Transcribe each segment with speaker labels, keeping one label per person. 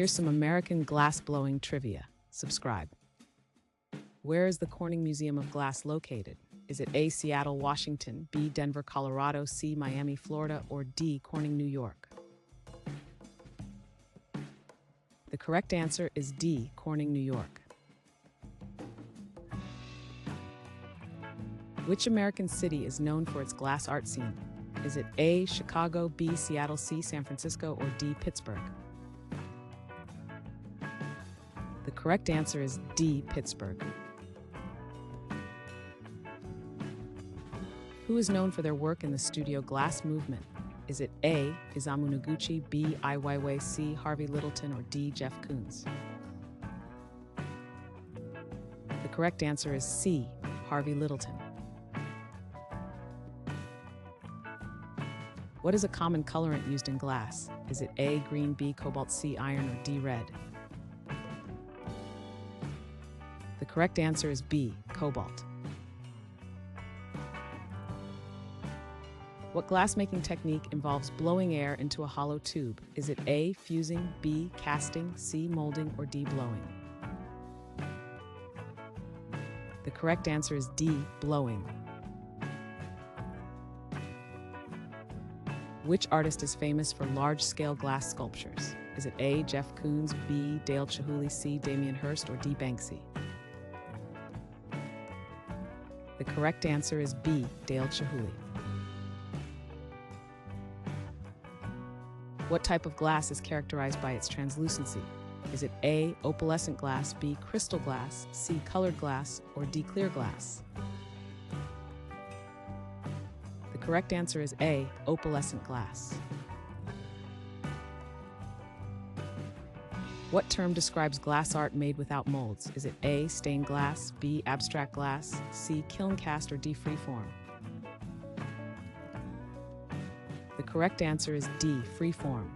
Speaker 1: Here's some American glass-blowing trivia. Subscribe. Where is the Corning Museum of Glass located? Is it A, Seattle, Washington, B, Denver, Colorado, C, Miami, Florida, or D, Corning, New York? The correct answer is D, Corning, New York. Which American city is known for its glass art scene? Is it A, Chicago, B, Seattle, C, San Francisco, or D, Pittsburgh? The correct answer is D, Pittsburgh. Who is known for their work in the studio glass movement? Is it A, Isamu Noguchi, B, Ai Weiwei, C, Harvey Littleton, or D, Jeff Koons? The correct answer is C, Harvey Littleton. What is a common colorant used in glass? Is it A, green, B, cobalt, C, iron, or D, red? The correct answer is B, cobalt. What glassmaking technique involves blowing air into a hollow tube? Is it A, fusing, B, casting, C, molding, or D, blowing? The correct answer is D, blowing. Which artist is famous for large-scale glass sculptures? Is it A, Jeff Koons, B, Dale Chihuly, C, Damien Hirst, or D, Banksy? The correct answer is B, Dale Chihuly. What type of glass is characterized by its translucency? Is it A, opalescent glass, B, crystal glass, C, colored glass, or D, clear glass? The correct answer is A, opalescent glass. What term describes glass art made without molds? Is it A, stained glass, B, abstract glass, C, kiln cast, or D, freeform? The correct answer is D, freeform.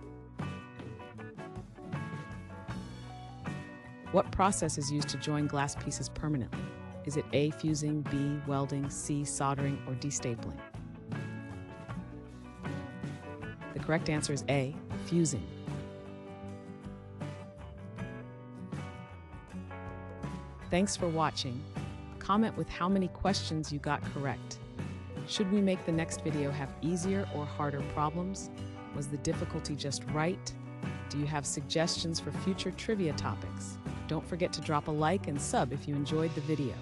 Speaker 1: What process is used to join glass pieces permanently? Is it A, fusing, B, welding, C, soldering, or D, stapling? The correct answer is A, fusing. Thanks for watching. Comment with how many questions you got correct. Should we make the next video have easier or harder problems? Was the difficulty just right? Do you have suggestions for future trivia topics? Don't forget to drop a like and sub if you enjoyed the video.